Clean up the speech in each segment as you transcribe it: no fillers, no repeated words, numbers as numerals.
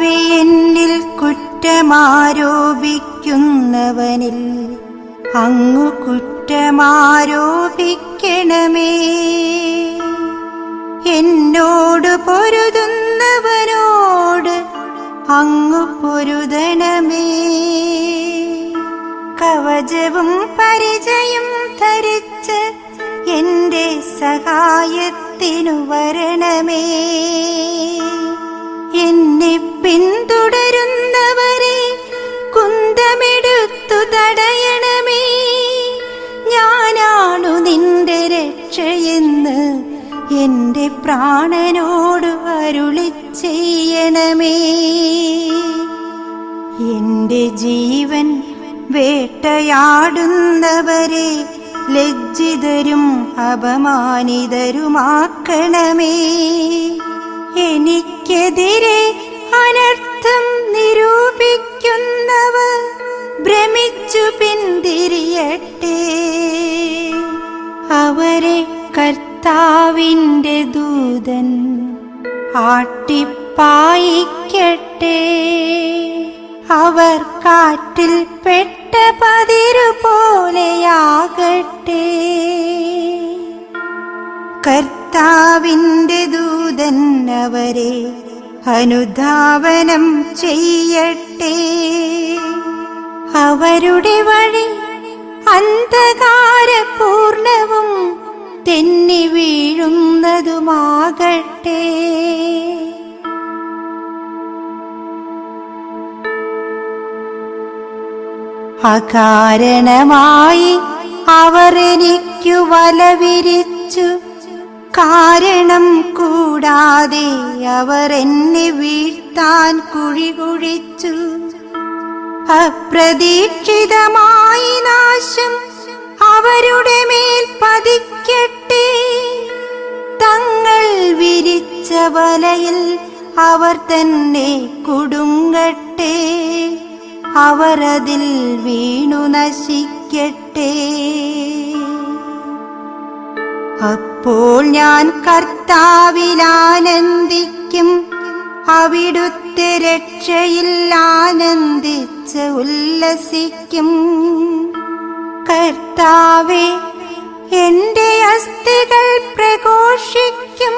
കർത്താവേ, എന്നിൽ കുറ്റമാരോപിക്കുന്നവനിൽ അങ്ങു കുറ്റമാരോപിക്കണമേ. എന്നോട് പൊരുതുന്നവനോട് അങ്ങു പൊരുതണമേ. കവചവും പരിചയും ധരിച്ച് എന്റെ സഹായത്തിനു വരണമേ. എന്നെ പിന്തുടരുന്നവരെ കുന്തമെടുത്തു തടയണമേ. ഞാനാണു നിന്റെ രക്ഷയെന്ന് എന്റെ പ്രാണനോട് അരുളി ചെയ്യണമേ. എന്റെ ജീവൻ വേട്ടയാടുന്നവരെ ലജ്ജിതരും അപമാനിതരുമാക്കണമേ. എനിക്കെതിരെ അനർത്ഥം നിരൂപിക്കുന്നവർ ഭ്രമിച്ചു പിന്തിരിയട്ടെ. അവരെ കർത്താവിന്റെ ദൂതൻ ആട്ടിപ്പായിക്കട്ടെ. അവർ കാറ്റിൽ പെട്ട പതിരു പോലെയാകട്ടെ. കർത്താവിന്റെ ദൂതൻ അവരെ അനുധാവനം ചെയ്യട്ടെ. അവരുടെ വഴി അന്ധകാരപൂർണവും തെന്നി വീഴുന്നതുമാകട്ടെ. അകാരണമായി അവർ എനിക്കു വല വിരിച്ചു. കാരണം കൂടാതെ അവർ എന്നെ വീഴ്ത്താൻ കുഴി കുഴിച്ചു. അപ്രതീക്ഷിതമായി നാശം അവരുടെ മേൽ പതിക്കട്ടെ. തങ്ങൾ വിരിച്ച വലയിൽ അവർ തന്നെ കുടുങ്ങട്ടെ. അവർ അതിൽ വീണു നശിക്കട്ടെ. അപ്പോൾ ഞാൻ കർത്താവിൽ ആനന്ദിക്കും. അവിടുത്തെ രക്ഷയിൽ ആനന്ദിച്ച് ഉല്ലസിക്കും. കർത്താവേ, എന്റെ അസ്ഥികൾ പ്രഘോഷിക്കും.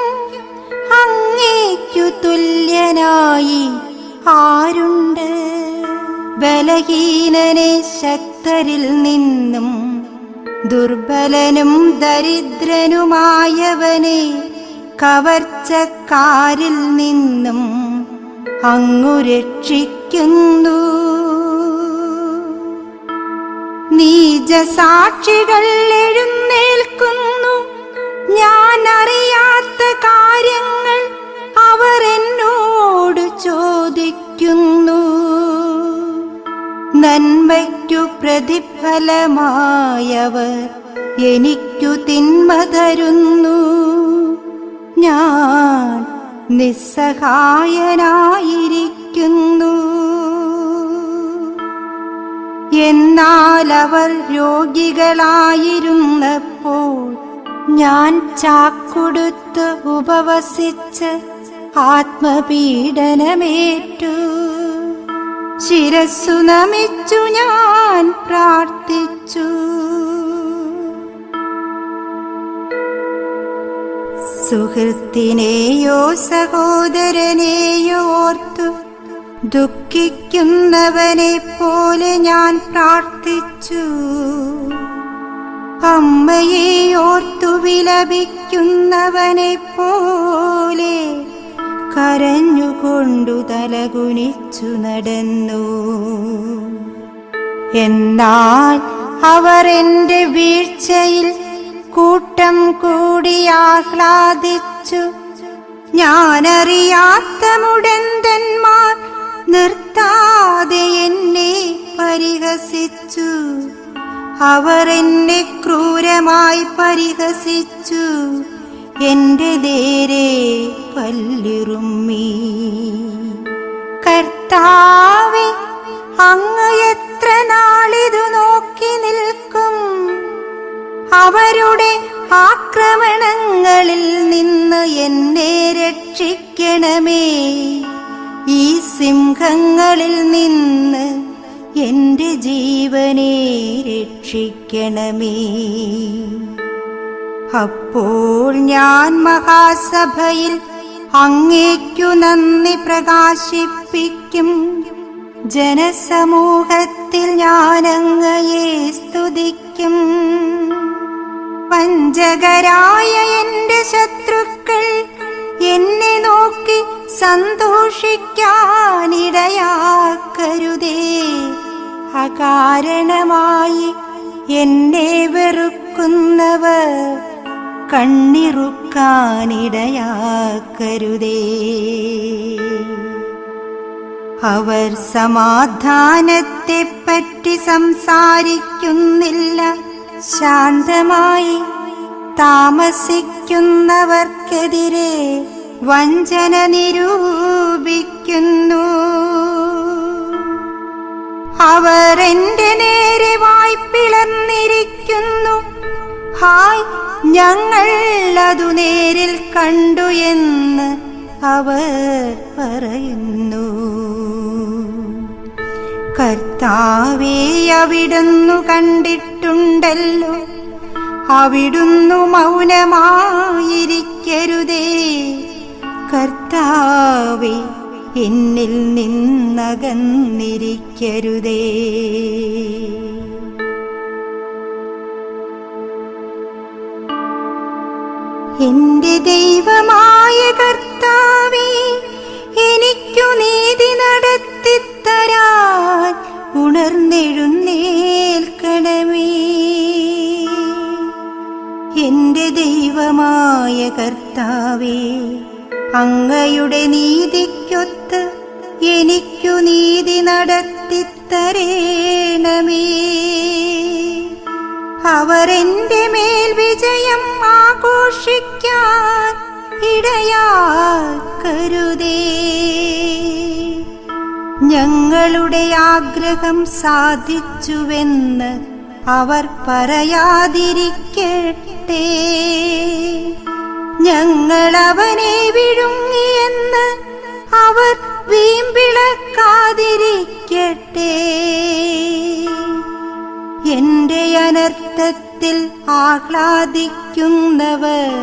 അങ്ങേക്കു തുല്യനായി ആരുണ്ട്? ബലഹീനനെ ശക്തരിൽ നിന്നും ദുർബലനും ദരിദ്രനുമായവനെ കവർച്ചക്കാരിൽ നിന്നും അങ്ങു രക്ഷിക്കുന്നു. നീചസാക്ഷികൾ എഴുന്നേൽക്കുന്നു. ഞാൻ അറിയാത്ത കാര്യങ്ങൾ അവർ എന്നോട് ചോദിക്കുന്നു. നന്മയ്ക്കു പ്രതിഫലമായവർ എനിക്കു തിന്മ തരുന്നു. ഞാൻ നിസ്സഹായനായിരിക്കുന്നു. എന്നാൽ അവർ രോഗികളായിരുന്നപ്പോൾ ഞാൻ ചാക്കുടുത്ത് ഉപവസിച്ച് ആത്മപീഡനമേറ്റു. ശിരസ്സു നമിച്ചു ഞാൻ പ്രാർത്ഥിച്ചു. സുഹൃത്തിനെയോ സഹോദരനെയോ ഓർത്തു ദുഃഖിക്കുന്നവനെ പോലെ ഞാൻ പ്രാർത്ഥിച്ചു. അമ്മയെ ഓർത്തു വിലപിക്കുന്നവനെ പോലെ കരഞ്ഞുകൊണ്ടു തലകുനിച്ചു നടന്നു. എന്നാൽ അവർ എന്റെ വീഴ്ചയിൽ കൂട്ടം കൂടി ആഹ്ലാദിച്ചു. ഞാനറിയാത്ത മുടന്തന്മാർ നിർത്താതെ എന്നെ പരിഹസിച്ചു. അവർ എന്നെ ക്രൂരമായി പരിഹസിച്ചു. എന്റെ നേരെ പല്ലിറുമ്മി. കർത്താവേ, അങ്ങ് എത്ര നാളിതു നോക്കി നിൽക്കും? അവരുടെ ആക്രമണങ്ങളിൽ നിന്ന് എന്നെ രക്ഷിക്കണമേ. ഈ സിംഹങ്ങളിൽ നിന്ന് എന്റെ ജീവനെ രക്ഷിക്കണമേ. അപ്പോൾ ഞാൻ മഹാസഭയിൽ അങ്ങേക്കു നന്ദി പ്രകാശിപ്പിക്കും. ജനസമൂഹത്തിൽ ഞാൻ അങ്ങയെ സ്തുതിക്കും. വഞ്ചകരായ എന്റെ ശത്രുക്കൾ എന്നെ നോക്കി സന്തോഷിക്കാനിടയാക്കരുതേ. അകാരണമായി എന്നെ വെറുക്കുന്നവർ കണ്ണിറുക്കാനിടയാക്കരുതേ. അവർ സമാധാനത്തെപ്പറ്റി സംസാരിക്കുന്നില്ല. ശാന്തമായി താമസിക്കുന്നവർക്കെതിരെ വഞ്ചന നിരൂപിക്കുന്നു. അവർ എന്റെ നേരെ വായ് പിളർന്നിരിക്കുന്നു. ഹായ്, ഞങ്ങൾ അതു നേരിൽ കണ്ടു എന്ന് അവർ പറയുന്നു. കർത്താവേ, അവിടുന്നു കണ്ടിട്ടുണ്ടല്ലോ. അവിടുന്നു മൗനമായിരിക്കരുതേ. കർത്താവേ, എന്നിൽ നിന്നകന്നിരിക്കരുതേ. എന്റെ ദൈവമായ കർത്താവേ, എനിക്കു നീതി നടത്തിത്തരാൻ ഉണർന്നെഴുന്നേൽക്കണമേ. എന്റെ ദൈവമായ കർത്താവേ, അങ്ങയുടെ നീതിക്കൊത്ത് എനിക്കു നീതി നടത്തിത്തരേണമേ. അവർ എന്റെ മേൽ വിജയം ആഘോഷിക്കാൻ ഇടയാക്കരുതേ. ഞങ്ങളുടെ ആഗ്രഹം സാധിച്ചുവെന്ന് അവർ പറയാതിരിക്കട്ടെ. ഞങ്ങൾ അവനെ വിഴുങ്ങിയെന്ന് അവർ വീമ്പിളക്കാതിരിക്കട്ടെ. എന്റെ അനർത്ഥത്തിൽ ആഹ്ലാദിക്കുന്നവർ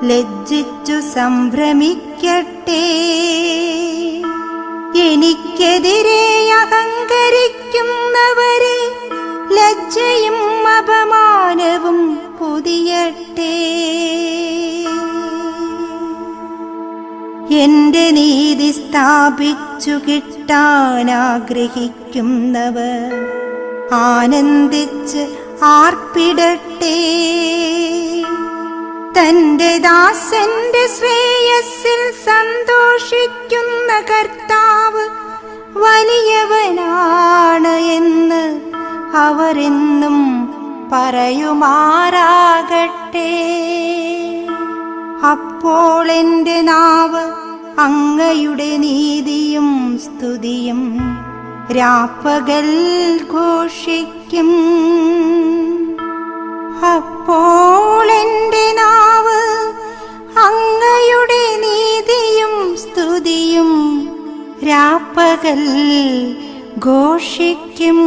ലജ്ജിച്ചു സംഭ്രമിക്കട്ടെ. എനിക്കെതിരെ അഹങ്കരിക്കുന്നവരെ ലജ്ജയും അപമാനവും പൊതിയട്ടെ. എന്റെ നീതി സ്ഥാപിച്ചു കിട്ടാൻ ആഗ്രഹിക്കുന്നവർ ആനന്ദിച്ച് ആർപ്പിടട്ടെ. തന്റെ ദാസന്റെ ശ്രേയസ്സിൽ സന്തോഷിക്കുന്ന കർത്താവ് വലിയവനാണ് എന്ന് അവരെന്നും പറയുമാറാകട്ടെ. അപ്പോൾ എന്റെ നാവ് അങ്ങയുടെ നീതിയും സ്തുതിയും രാപ്പകൽ ഘോഷിക്കും. അപ്പോൾ എന്റെ നാവ് അങ്ങയുടെ നീതിയും സ്തുതിയും രാപ്പകൽ ഘോഷിക്കും.